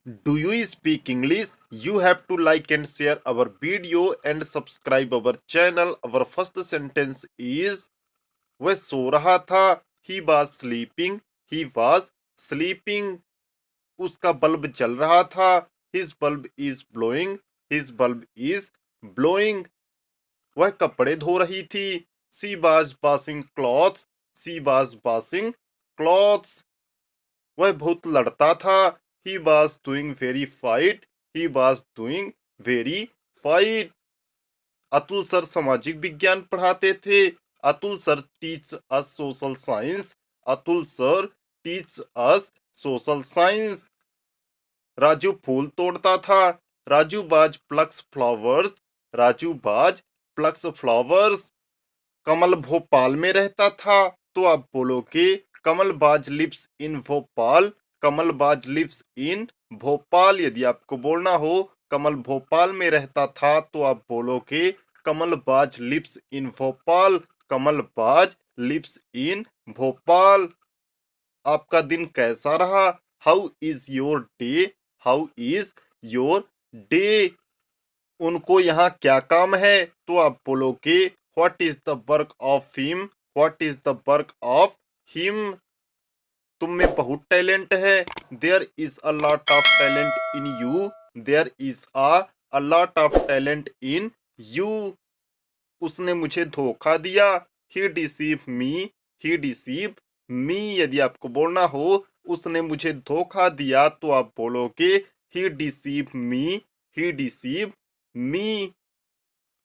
Do you speak English? You have to like and share our video and subscribe our channel. Our first sentence is वह सो रहा था. He was sleeping. He was sleeping. उसका bulb जल रहा था. His bulb is blowing. His bulb is blowing. वह कपड़े धो रही थी. She was washing clothes. She was washing clothes. वह बहुत लड़ता था. He was doing very fight. He was doing very fight. Atul sir सामाजिक विज्ञान पढ़ाते थे. Atul sir teach us social science. Atul sir teach us social science. Raju फूल तोड़ता था. राजू बाज प्लक्स फ्लावर्स. राजू बाज प्लक्स फ्लावर्स. कमल भोपाल में रहता था. तो आप बोलोगे Kamalbaz lives in Bhopal. Kamalbaz lives in Bhopal. यदि आपको बोलना हो कमल भोपाल में रहता था तो आप बोलोगे Kamalbaz lives in Bhopal. Kamalbaz lives in Bhopal. आपका दिन कैसा रहा? How is your day? How is your day? उनको यहाँ क्या काम है? तो आप बोलोगे what is the work of him? What is the work of him? तुम में बहुत टैलेंट है. There is a lot of talent in you. There is a lot of talent in you. उसने मुझे धोखा दिया. ही डिसीव मी. ही डिसीव मी. यदि आपको बोलना हो उसने मुझे धोखा दिया तो आप बोलोगे ही डिसीव मी. ही डिसीव मी.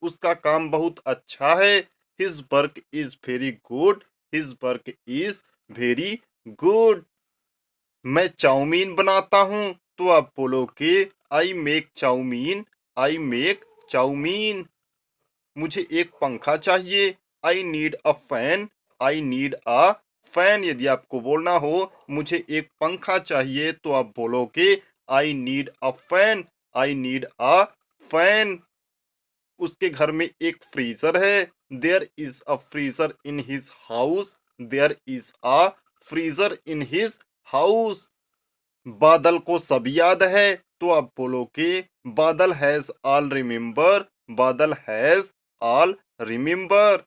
उसका काम बहुत अच्छा है. His work is very good. His work is very good. मैं चाउमीन बनाता हूँ तो आप बोलोगे I make chowmein. I make chowmein. मुझे एक पंखा चाहिए. I need a fan. I need a fan. यदि आपको बोलना हो मुझे एक पंखा चाहिए तो आप बोलोगे I need a fan. I need a fan. उसके घर में एक फ्रीजर है. There is a freezer in his house. There is a freezer in his house. Badal को सब याद है तो आप बोलोगे Badal has all remember. Badal has all remember.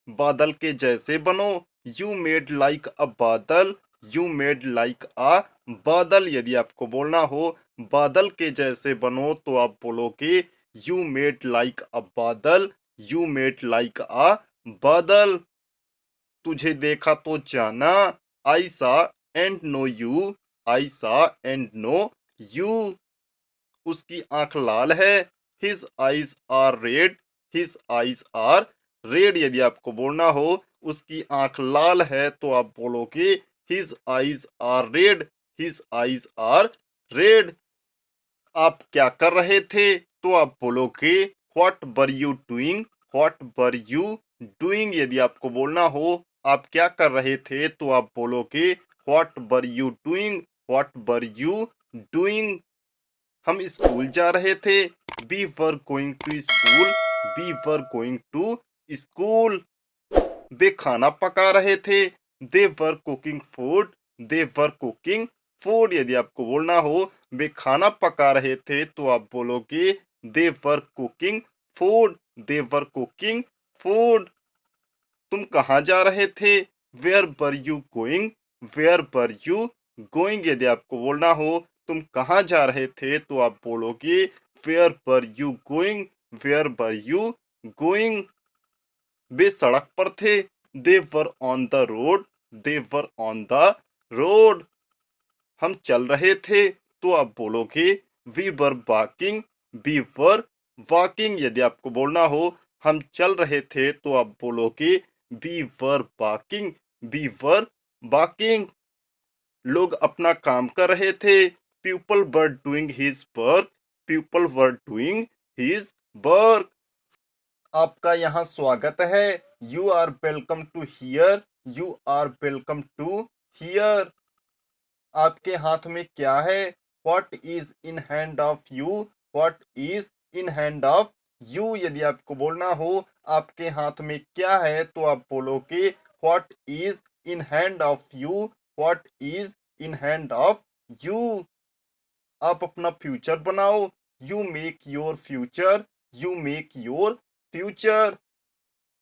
Badal के जैसे बनो. यू मेड लाइक अ बादल. यू मेड लाइक अ बादल. यदि आपको बोलना हो बादल के जैसे बनो तो आप बोलोगे यू मेड लाइक अ बादल. यू मेड लाइक अ बादल. तुझे देखा तो जाना. आई सा एंड नो यू. आई सा एंड नो यू. उसकी आंख लाल है. His eyes are red. His eyes are red. यदि आपको बोलना हो उसकी आंख लाल है तो आप बोलोगे his eyes are red. His eyes are red. आप क्या कर रहे थे? तो आप बोलोगे what were you doing. What were you doing. यदि आपको बोलना हो आप क्या कर रहे थे तो आप बोलोगे what were you doing. What were you doing. हम स्कूल जा रहे थे. We were going to school. We were going to school. वे खाना पका रहे थे. They were cooking food. They were cooking food. यदि आपको बोलना हो वे खाना पका रहे थे तो आप बोलोगे they were cooking food. They were cooking food. तुम कहाँ जा रहे थे? Where were you going. Where were you going. यदि आपको बोलना हो तुम कहाँ जा रहे थे तो आप बोलोगे where were you going. Where were you going. वे सड़क पर थे. They were on the road. They were on the road. हम चल रहे थे तो आप बोलोगे we were walking. We were walking. यदि आपको बोलना हो हम चल रहे थे तो आप बोलोगे we were walking. We were walking. लोग अपना काम कर रहे थे. People were doing his work. People were doing his work. आपका यहाँ स्वागत है. You are welcome to here. You are welcome to here. आपके हाथ में क्या है? What is in hand of you. What is in hand of you. यदि आपको बोलना हो आपके हाथ में क्या है तो आप बोलोगे what is in hand of you. What is in hand of you. आप अपना फ्यूचर बनाओ। You make your future, you make your future.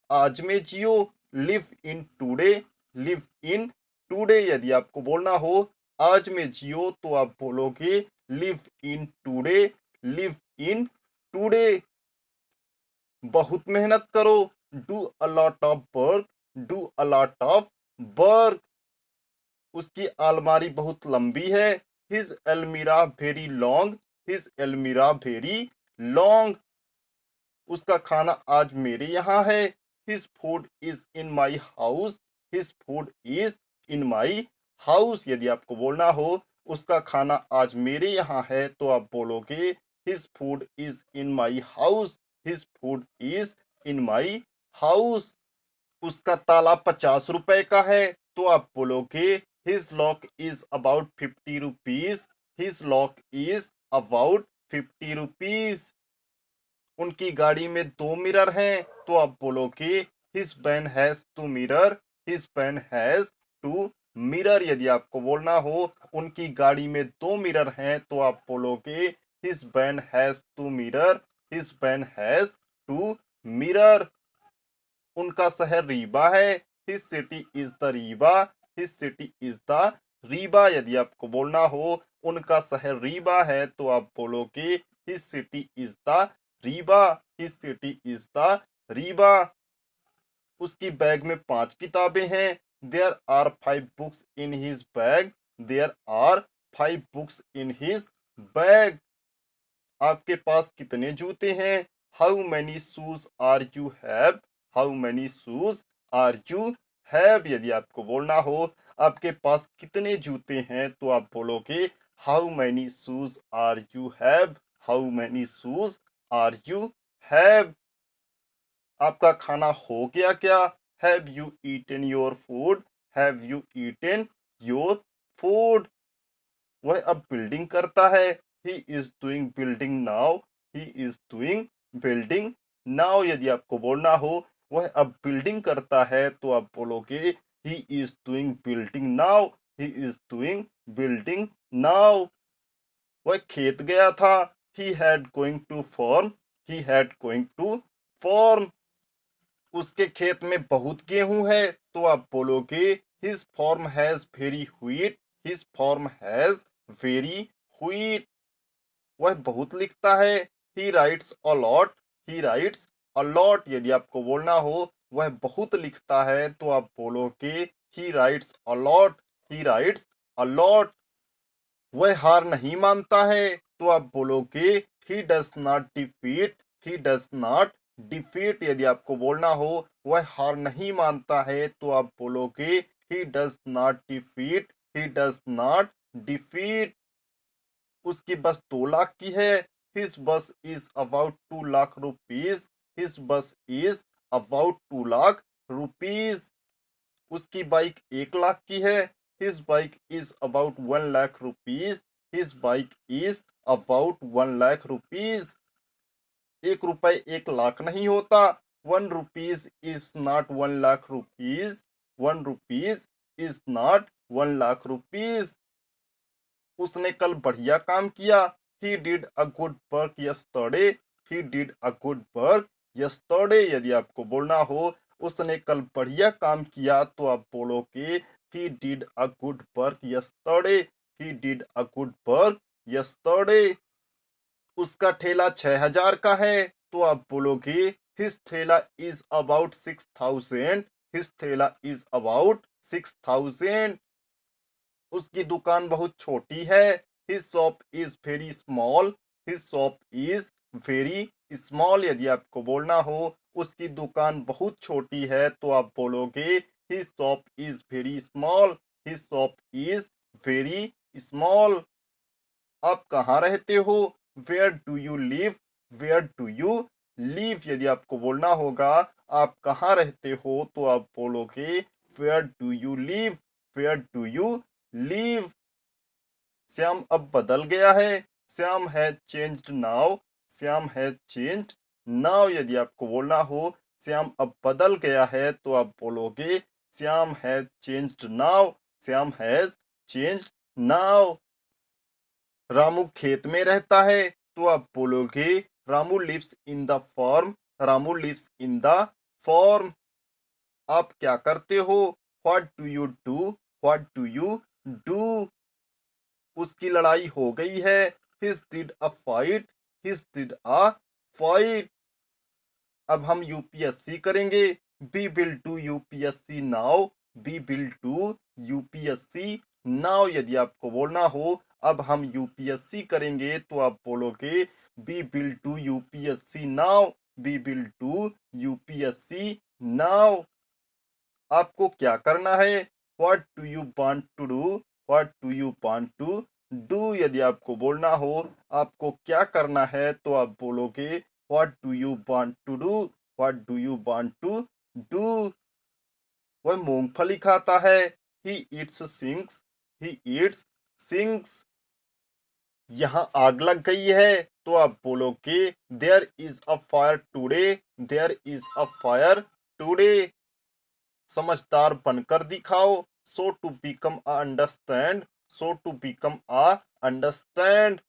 आज में जियो, live in today, live in today. यदि आपको बोलना हो आज में जियो तो आप बोलोगे live in today, live in today. बहुत मेहनत करो, do a lot of work, do a lot of work. उसकी अलमारी बहुत लंबी है, हिज अलमीरा वेरी लॉन्ग, हिज अलमीरा वेरी लॉन्ग। उसका खाना आज मेरे यहाँ है, his food is in my house, his food is in my house. यदि आपको बोलना हो उसका खाना आज मेरे यहाँ है तो आप बोलोगे his food is in my house, his food is in my house. उसका ताला 50 रुपए का है तो आप बोलोगे his lock is about 50 rupees, his lock is about 50 rupees. उनकी गाड़ी में 2 मिरर हैं तो आप बोलोगे his van has 2 mirror, his van has 2 mirror. यदि आपको बोलना हो उनकी गाड़ी में 2 मिरर हैं तो आप बोलोगे his van has 2 mirror, his van has 2 mirror. उनका शहर रीवा है, his city is the Rewa, his city is the Rewa. यदि आपको बोलना हो उनका शहर रीवा है तो आप बोलोगे his city is the Rewa, his city is the Rewa. उसकी बैग में 5 किताबें हैं, there are 5 books in his bag, there are 5 books in his bag. आपके पास कितने जूते हैं, how many shoes are you have, how many shoes are you have. यदि आपको बोलना हो आपके पास कितने जूते हैं तो आप बोलोगे how many shoes are you have, how many shoes are you have. आपका खाना हो गया क्या, have you eaten your food, have you eaten your food. वह अब बिल्डिंग करता है, he is doing building now, he is doing building now. यदि आपको बोलना हो वह अब बिल्डिंग करता है तो आप बोलोगे he is doing building now, he is doing building now. वह खेत गया था, he had going to farm, he had going to farm. उसके खेत में बहुत गेहूं है तो आप बोलोगे his farm has very wheat, his farm has very wheat. वह बहुत लिखता है, he writes a lot, he writes a lot. यदि आपको बोलना हो वह बहुत लिखता है तो आप बोलोगे ही writes a lot, he writes a lot. वह हार नहीं मानता है तो आप बोलोगे he does not defeat, he does not defeat. यदि आपको बोलना हो वह हार नहीं मानता है तो आप बोलोगे he does not defeat, he does not defeat. उसकी बस 2 लाख की है, हिज बस is about 2 lakh rupees, his बस इज अबाउट 2 लाख रुपीज। उसकी बाइक 1 लाख की है, his bike is about 1 lakh rupees, his bike is about 1 lakh rupees. 1 रुपए 1 लाख नहीं होता, 1 rupees is not 1 lakh rupees, 1 rupees is not 1 lakh rupees. उसने कल बढ़िया काम किया, he did a good work yesterday, he did a good work yesterday. यदि आपको बोलना हो उसने कल बढ़िया काम किया तो आप बोलोगे he did a good work yesterday, he did a good work yesterday. उसका ठेला 6,000 का है तो आप बोलोगे हिज ठेला इज अबाउट 6,000, हिज ठेला इज अबाउट 6,000। उसकी दुकान बहुत छोटी है, his shop is very small, his shop is very small. यदि आपको बोलना हो उसकी दुकान बहुत छोटी है तो आप बोलोगे his shop is very small, his shop is very small. आप कहाँ रहते हो, where do you live, where do you live. यदि आपको बोलना होगा आप कहाँ रहते हो तो आप बोलोगे where do you live, where do you live. Shyam अब बदल गया है, Shyam has changed now, Shyam has changed now. यदि आपको बोलना हो श्याम अब बदल गया है तो आप बोलोगे Shyam has changed now, Shyam has changed now. Ramu खेत में रहता है तो आप बोलोगे Ramu lives in the form, Ramu lives in the form. आप क्या करते हो? What do you do, what do you do. उसकी लड़ाई हो गई है, his did a fight, his did a fight. अब हम यूपीएससी करेंगे, we will do UPSC now, we will do UPSC now. यदि आपको बोलना हो अब हम यूपीएससी करेंगे तो आप बोलोगे we will do UPSC now, we will do UPSC now. आपको क्या करना है? What do you want to do, what do you want to do. यदि आपको बोलना हो आपको क्या करना है तो आप बोलोगे what do you want to do, what do you want to do. वह मूंगफली खाता है, he eats sinks, he eats sinks. यहाँ आग लग गई है तो आप बोलोगे there is a fire today, there is a fire today. समझदार बनकर दिखाओ, so to become a understand, so to become a understand.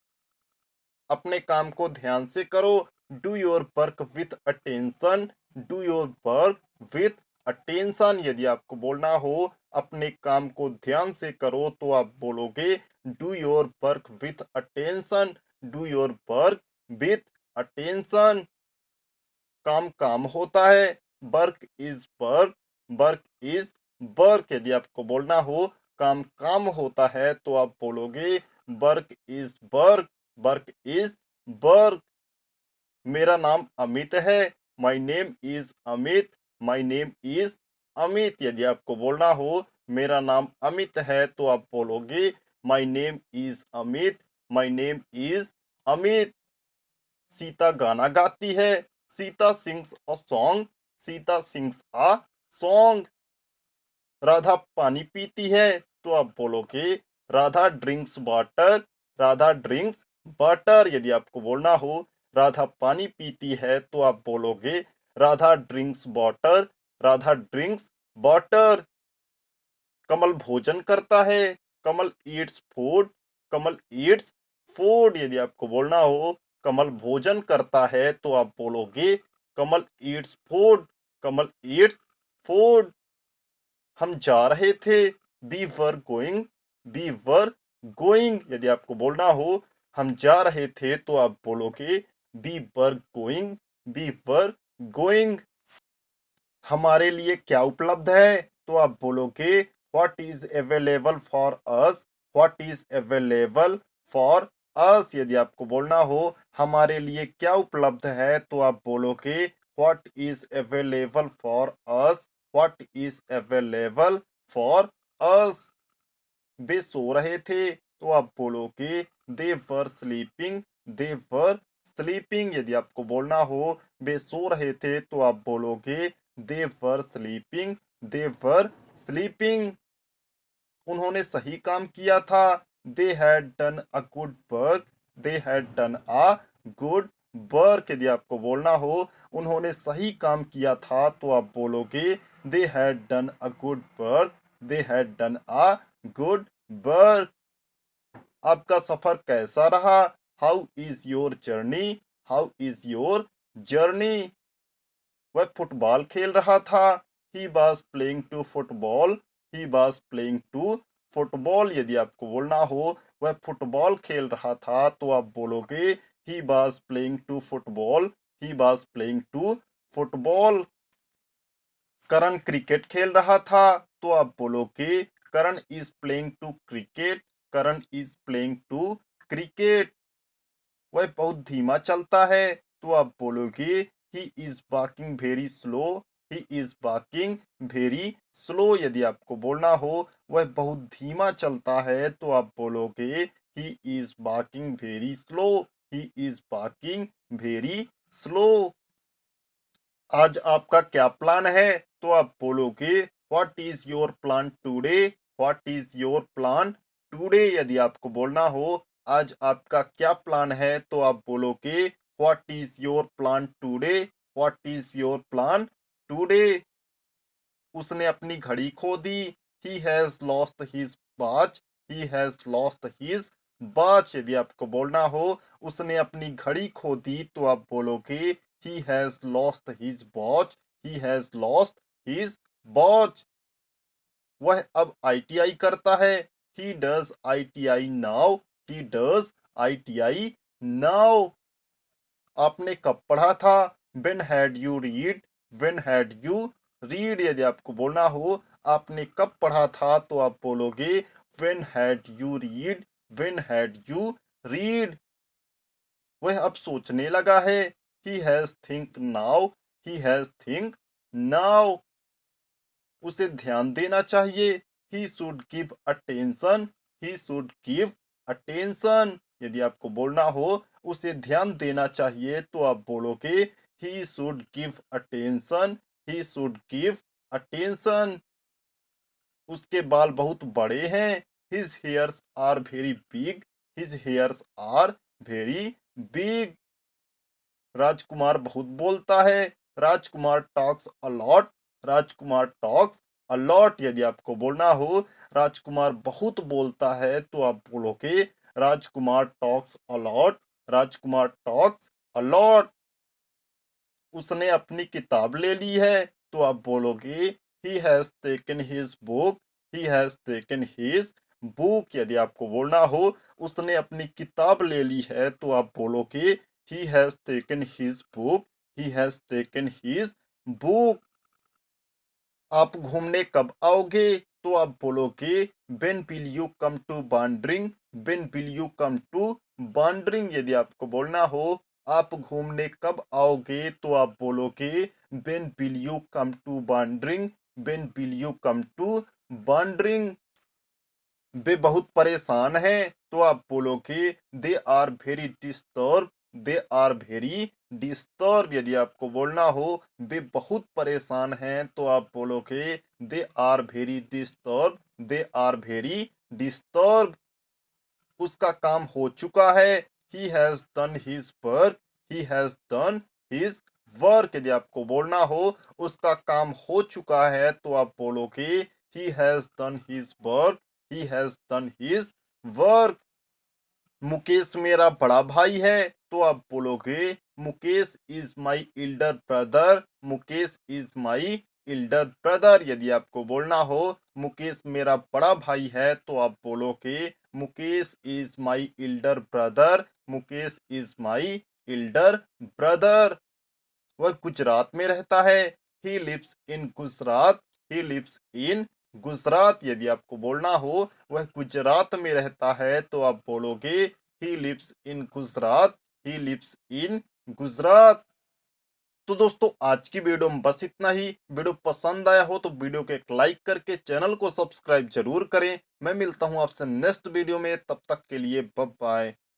अपने काम को ध्यान से करो, do your work with attention, do your work with attention. यदि आपको बोलना हो अपने काम को ध्यान से करो तो आप बोलोगे do your work with attention, do your work with attention. काम काम होता है, work is work, work is work. यदि आपको बोलना हो काम काम होता है तो आप बोलोगे work is work, work is work. मेरा नाम अमित है, my name is Amit, my name is Amit. यदि आपको बोलना हो मेरा नाम अमित है तो आप बोलोगे my name is Amit, my name is Amit. Sita गाना गाती है, Sita sings a song, Sita sings a song. Radha पानी पीती है तो आप बोलोगे Radha drinks water, Radha drinks water. यदि आपको बोलना हो राधा पानी पीती है तो आप बोलोगे Radha drinks water, Radha drinks water. Kamal भोजन करता है, Kamal eats food, Kamal eats food. यदि आपको बोलना हो कमल भोजन करता है तो आप बोलोगे Kamal eats food, Kamal eats food. हम जा रहे थे, we were going, we were going. यदि आपको बोलना हो हम जा रहे थे तो आप बोलोगे we were going, we were going. हमारे लिए क्या उपलब्ध है तो आप बोलोगे what is available for us, what is available for us. यदि आपको बोलना हो हमारे लिए क्या उपलब्ध है तो आप बोलोगे what is available for us, what is available for us. वे सो रहे थे तो आप बोलोगे they were sleeping, they were sleeping. यदि आपको बोलना हो वे सो रहे थे तो आप बोलोगे they were sleeping, they were sleeping. उन्होंने सही काम किया था, दे had done a good work, they had done a good work. यदि आपको बोलना हो उन्होंने सही काम किया था तो आप बोलोगे they had done a good work, they had done a good work. आपका सफर कैसा रहा? How is your journey, how is your journey. वह फुटबॉल खेल रहा था, he was playing to football, he was playing to football. यदि आपको बोलना हो वह फुटबॉल खेल रहा था तो आप बोलोगे he was playing to football, he was playing to football. Karan cricket खेल रहा था तो आप बोलोगे Karan is playing to cricket, Karan is playing to cricket. वह बहुत धीमा चलता है तो आप बोलोगे he is walking very slow, he is walking very slow. यदि आपको बोलना हो वह बहुत धीमा चलता है तो आप बोलोगे he is walking very slow, he is walking very slow. आज आपका क्या प्लान है तो आप बोलोगे what is your plan today, what is your plan today. यदि आपको बोलना हो आज आपका क्या प्लान है तो आप बोलोगे what is your plan today, what is your plan today. उसने अपनी घड़ी खो दी, he has lost his watch, he has lost his watch यदि आपको बोलना हो उसने अपनी घड़ी खो दी, तो आप बोलोगे he has lost his watch, he has lost his watch. वह अब आईटीआई करता है, he does ITI now, he does ITI now. आपने कब पढ़ा था, when had you read, when had you read. यदि आपको बोलना हो आपने कब पढ़ा था, तो आप बोलोगे when had you read, when had you read. वह अब सोचने लगा है, he has think now, he has think now. उसे ध्यान देना चाहिए, ही should give attention, he should give attention. यदि आपको बोलना हो उसे ध्यान देना चाहिए, तो आप बोलोगे he should give attention, he should give attention. उसके बाल बहुत बड़े हैं, his hairs are very big, his hairs are very big. Rajkumar बहुत बोलता है, Rajkumar talks a lot, Rajkumar talks a lot. यदि आपको बोलना हो राजकुमार बहुत बोलता है, तो आप बोलोगे राजकुमार talks a lot, Rajkumar talks allot. उसने अपनी किताब ले ली है, तो आप बोलोगे he has taken his book, he has taken his book. यदि आपको बोलना हो उसने अपनी किताब ले ली है, तो आप बोलोगे he has taken his book, he has taken his book. आप घूमने कब आओगे, तो आप बोलोगे when will you come to wandering, when will you come to wandering. यदि आपको बोलना हो आप घूमने कब आओगे, तो आप बोलोगे when will you come to wandering, when will you come to wandering. वे बहुत परेशान हैं, तो आप बोलोगे they are very disturb, they are very disturb. यदि आपको बोलना हो वे बहुत परेशान हैं, तो आप बोलोगे they are very disturb, they are very disturb. उसका काम हो चुका है, he has done his work, he has done his work. यदि आपको बोलना हो उसका काम हो चुका है, तो आप बोलोगे he has done his work, he has done his work. Mukesh मेरा बड़ा भाई है, तो आप बोलोगे Mukesh is my elder brother, Mukesh is my elder brother. यदि आपको बोलना हो मुकेश मेरा बड़ा भाई है, तो आप बोलोगे Mukesh is my elder brother, Mukesh is my elder brother. वह गुजरात में रहता है, he lives in Gujarat, he lives in Gujarat. यदि आपको बोलना हो वह गुजरात में रहता है, तो आप बोलोगे he lives in Gujarat, he lives in Gujarat. तो दोस्तों आज की वीडियो में बस इतना ही। वीडियो पसंद आया हो तो वीडियो को एक लाइक करके चैनल को सब्सक्राइब जरूर करें। मैं मिलता हूं आपसे नेक्स्ट वीडियो में, तब तक के लिए बाय बाय।